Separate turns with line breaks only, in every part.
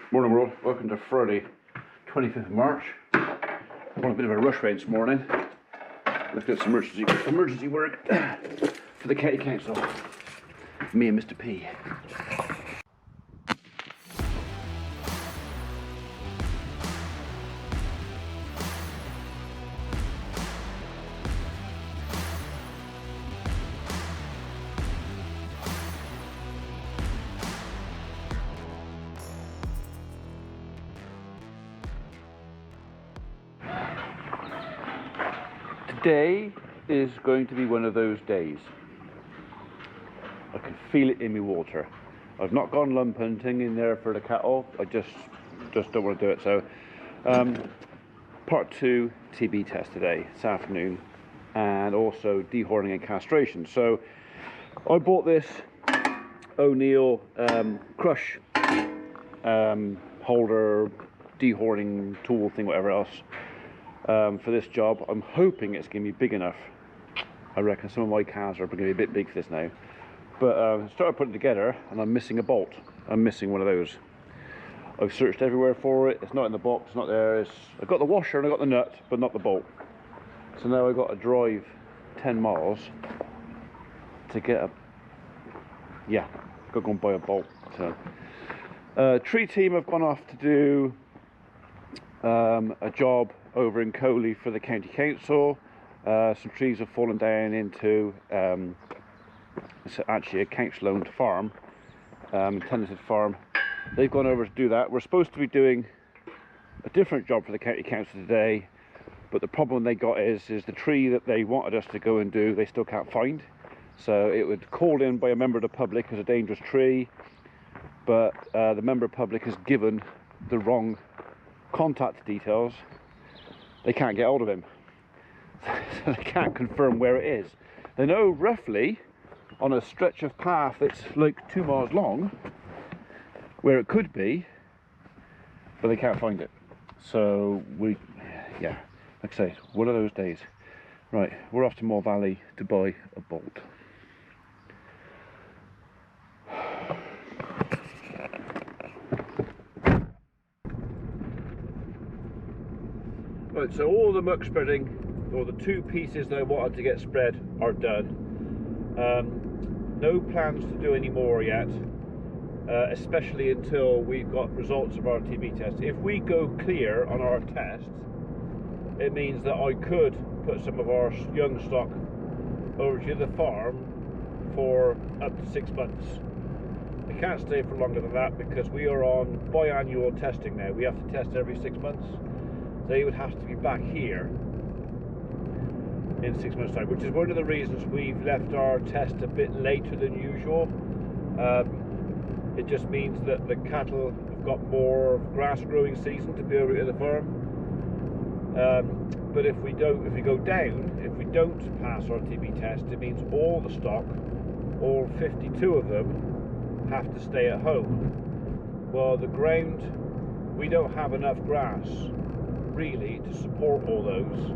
Morning world, welcome to Friday 25th of March. I'm on a bit of a rush rain this morning. Looking at some emergency work for the county council. Me and Mr. P. Today is going to be one of those days. I can feel it in my water. I've not gone lump hunting in there for the cattle. I just don't want to do it. So part 2 TB test today, this afternoon, and also dehorning and castration. So I bought this O'Neill crush holder, dehorning tool thing, whatever else. For this job. I'm hoping it's going to be big enough. I reckon some of my calves are going to be a bit big for this now. But I started putting it together and I'm missing a bolt. I'm missing one of those. I've searched everywhere for it. It's not in the box, it's not there. I've got the washer and I've got the nut, but not the bolt. So now I've got to drive 10 miles to get a... yeah, got to go and buy a bolt. So, tree team have gone off to do a job over in Coley for the county council. Some trees have fallen down into it's actually a council owned farm, tenanted farm. They've gone over to do that. We're supposed to be doing a different job for the county council today, but the problem they got is the tree that they wanted us to go and do, they still can't find. So it was called in by a member of the public as a dangerous tree, but the member of the public has given the wrong contact details. They can't get hold of him, so they can't confirm where it is. They know roughly on a stretch of path that's like 2 miles long where it could be, but they can't find it. So yeah, like I say, one of those days. Right, we're off to Moore Valley to buy a bolt. Right, so all the muck spreading, or the 2 pieces that I wanted to get spread, are done. No plans to do any more yet, especially until we've got results of our TB test. If we go clear on our tests, it means that I could put some of our young stock over to the farm for up to 6 months. I can't stay for longer than that because we are on biannual testing now. We have to test every 6 months. They would have to be back here in 6 months' time, which is one of the reasons we've left our test a bit later than usual. It just means that the cattle have got more grass growing season to be over at the farm. But if we don't pass our TB test, it means all the stock, all 52 of them, have to stay at home. Well, the ground, we don't have enough grass really to support all those,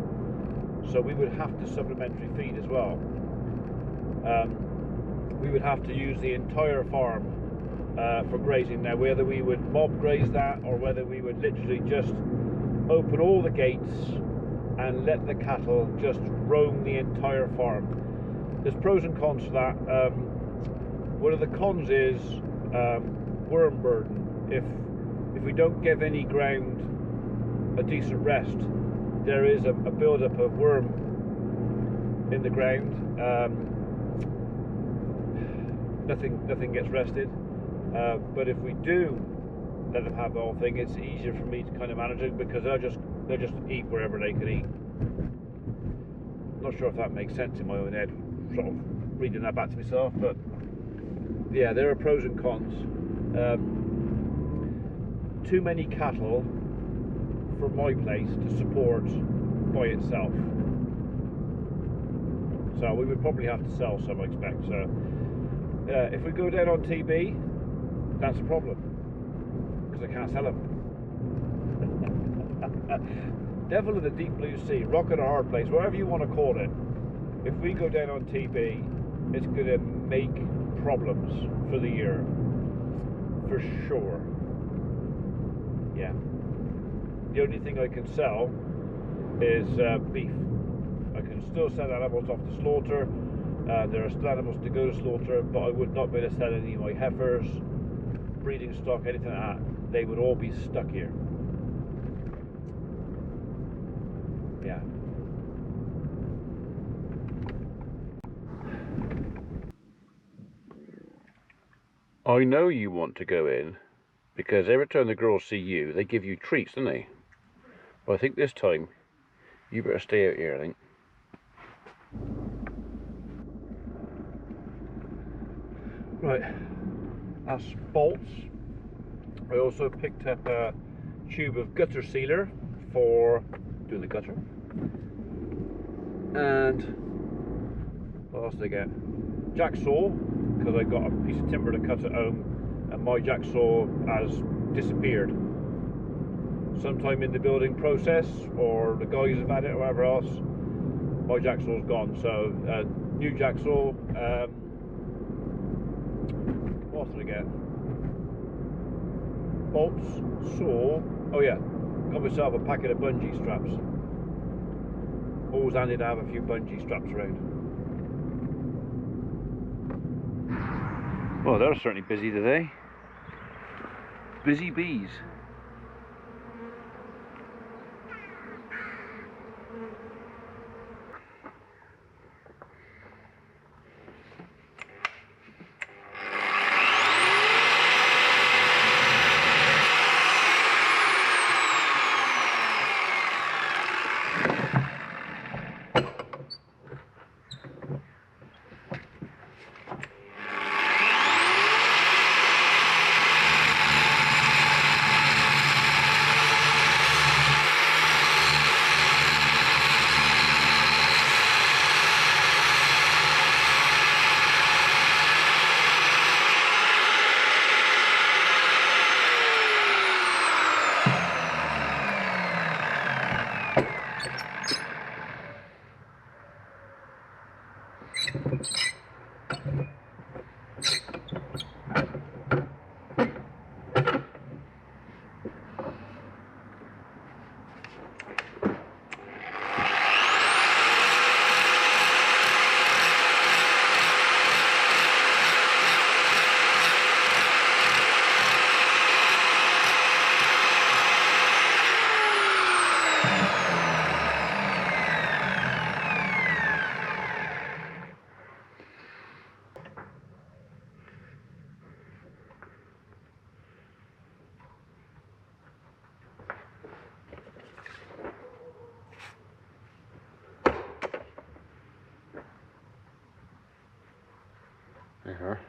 so we would have to supplementary feed as well. We would have to use the entire farm for grazing now, whether we would mob graze that or whether we would literally just open all the gates and let the cattle just roam the entire farm. There's pros and cons to that. One of the cons is worm burden. If we don't give any ground a decent rest, there is a build-up of worm in the ground. Nothing gets rested. But if we do let them have the whole thing, it's easier for me to kind of manage it because they'll just eat wherever they can eat. Not sure if that makes sense in my own head, sort of reading that back to myself, but yeah, there are pros and cons. Too many cattle for my place to support by itself, so we would probably have to sell some, I expect. So if we go down on TB, that's a problem because I can't sell them. Devil in the deep blue sea, rock in a hard place, whatever you want to call it. If we go down on TB, it's going to make problems for the year, for sure. Yeah. The only thing I can sell is beef. I can still sell animals off to slaughter. There are still animals to go to slaughter, but I would not be able to sell any of my heifers, breeding stock, anything like that. They would all be stuck here. Yeah. I know you want to go in because every time the girls see you, they give you treats, don't they? But I think this time you better stay out here, I think. Right, that's bolts. I also picked up a tube of gutter sealer for doing the gutter. And what else did I get? Jacksaw, because I got a piece of timber to cut at home and my jacksaw has disappeared. Sometime in the building process, or the guys have had it or whatever else, my jacksaw's gone. So new jacksaw. What else did I get? Bolts, saw. Oh yeah, got myself a packet of bungee straps. Always handy to have a few bungee straps around. Well, they're certainly busy today. Busy bees. There,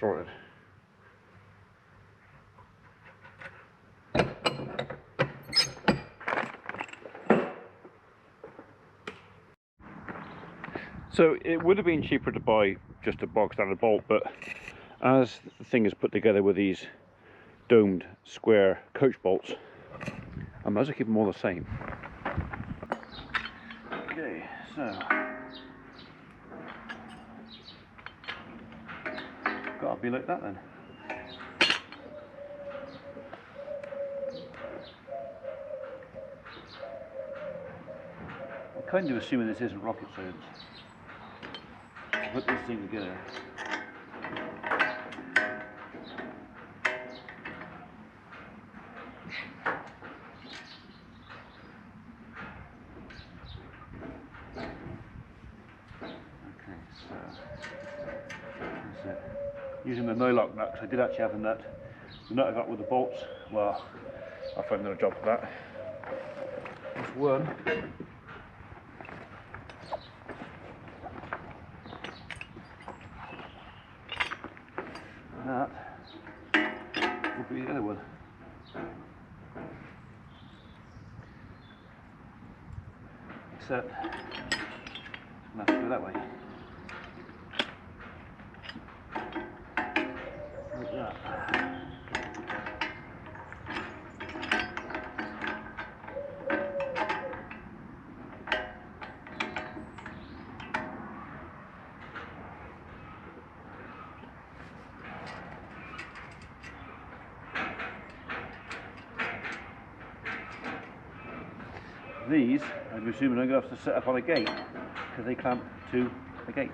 sorted. So it would have been cheaper to buy just a box standard bolt, but as the thing is put together with these domed square coach bolts, I might as well keep them all the same. Okay, so gotta be like that then. I'm kind of assuming this isn't rocket science. Put this thing together. Okay, so that's it. Using the no-lock nut, because I did actually have a nut. The nut I got with the bolts, well, I'll find another job for that. That's one. That will be the other one. Except I'm going to have to go that way. Like that. These, I'm assuming I'm going to have to set up on a gate because they clamp to a gate.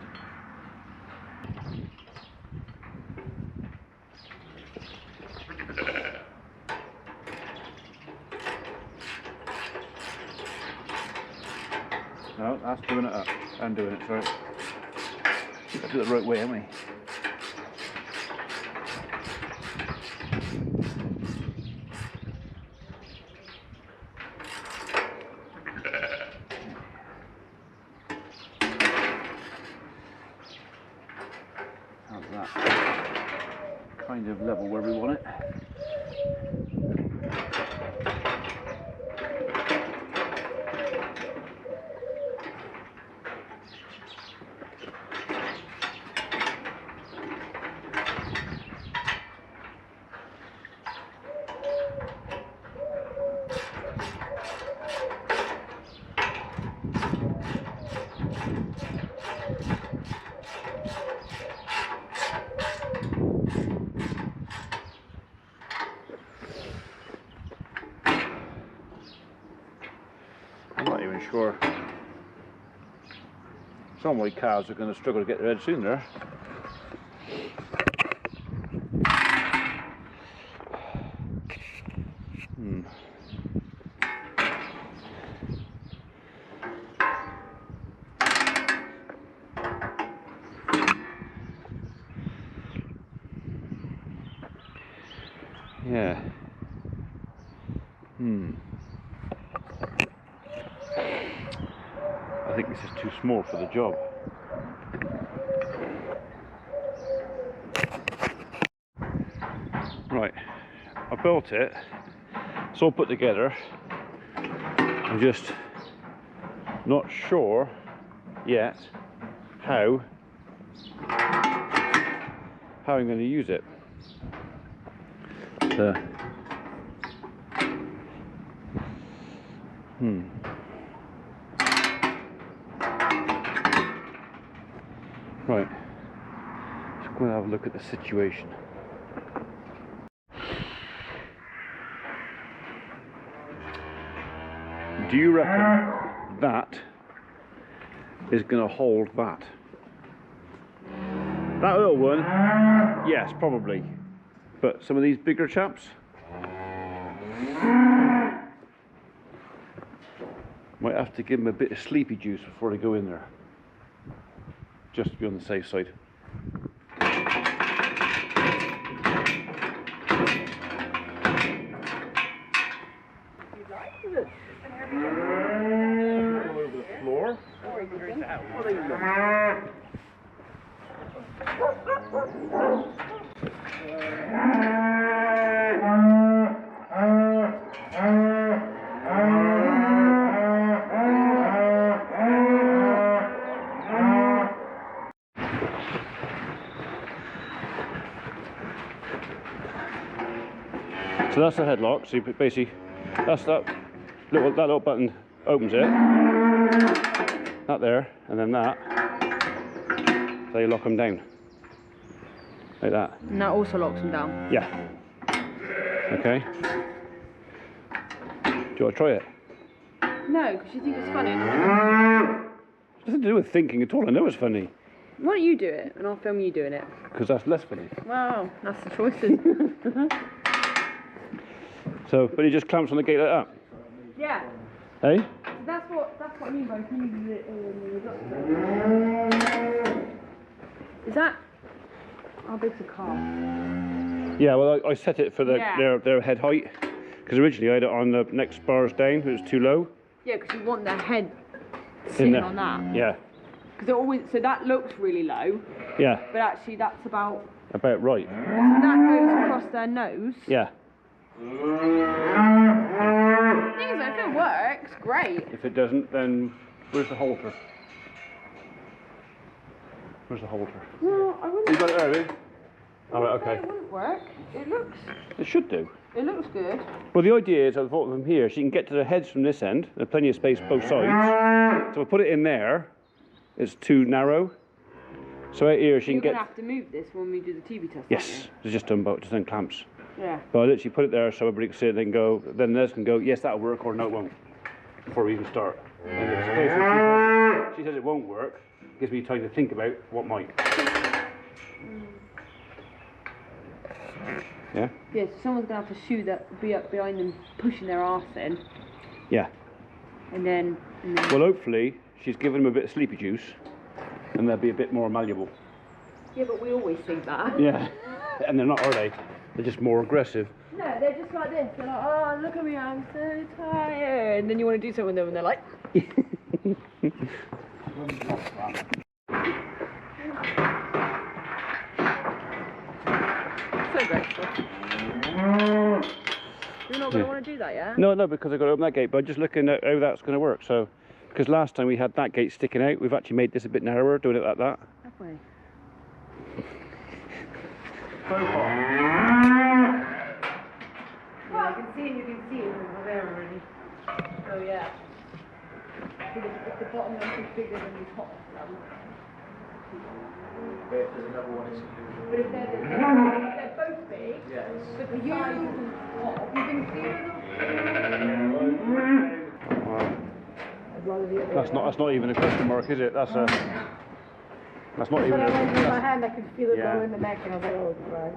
No, that's doing it up. I'm doing it, sorry. Got to do it the right way, haven't we? How's that? Kind of level where we want it. I'm not even sure. Some of my calves are going to struggle to get their head soon there. Yeah. I think this is too small for the job. Right, I built it, it's all put together. I'm just not sure yet how I'm going to use it. Right, just going to have a look at the situation. Do you reckon that is going to hold that? That little one, yes, probably. But some of these bigger chaps, might have to give them a bit of sleepy juice before they go in there. Just to be on the safe side. All over the floor. So that's the headlock. So you basically, that's that little button opens it. That there, and then that. So you lock them down. Like that.
And that also locks them down?
Yeah. Okay. Do you want to try it?
No, because you think it's funny.
It doesn't do with thinking at all. I know it's funny.
Why don't you do it, and I'll film you doing it?
Because that's less funny.
Wow, that's the choices.
So, but he just clamps on the gate like that?
Yeah.
Hey?
That's what I mean by Is that... How big's the car?
Yeah, well I set it for their head height. Because originally I had it on the next bars down, it was too low.
Yeah, because you want their head sitting on that.
Yeah.
Because it always... So that looks really low.
Yeah.
But actually that's about...
About right.
So that goes across their nose.
Yeah.
The thing is, if it works, great.
If it doesn't, then where's the halter? Where's the halter?
No, I wouldn't.
You got it there, have you? Oh, right, okay.
It wouldn't work. It looks...
It should do.
It looks good.
Well, the idea is, I thought from here, she can get to the heads from this end. There's plenty of space both sides. So if I put it in there, it's too narrow. So out here, she can get...
You're going to have to move this when we do the TV test,
Yes, it's just done clamps.
Yeah.
But I literally put it there so everybody can see it and go, then theirs can go, yes, that'll work, or no, it won't. before we even start. And if it's closer, she says it won't work. Gives me time to think about what might. Yeah?
Yeah, so someone's going to have to shoot that, be up behind them, pushing their arse in.
Yeah.
And then...
Well, hopefully, she's given them a bit of sleepy juice, and they'll be a bit more malleable.
Yeah, but we always think that.
Yeah. And they're not, are they? They're just more aggressive.
No, they're just like this. They're like, oh, look at me, I'm so tired. And then you want to do something with them, and they're like... So grateful. You're not going to want to do that, yeah?
No, because I've got to open that gate, but I'm just looking at how that's going to work. So, because last time we had that gate sticking out, we've actually made this a bit narrower, doing it like that.
That way.
So far.
Well, I can see it, you can see it over there already. Oh, yeah. If the bottom one is bigger than the top one.
There's another one.
But if they're both big,
Yes.
but the size isn't top, you can see it. I'd rather the other
That's not even a question mark, is it? That's a. That's not even.
But I went with my
That's,
hand, I could feel it
Yeah.
go in the neck, and I was like, oh, right.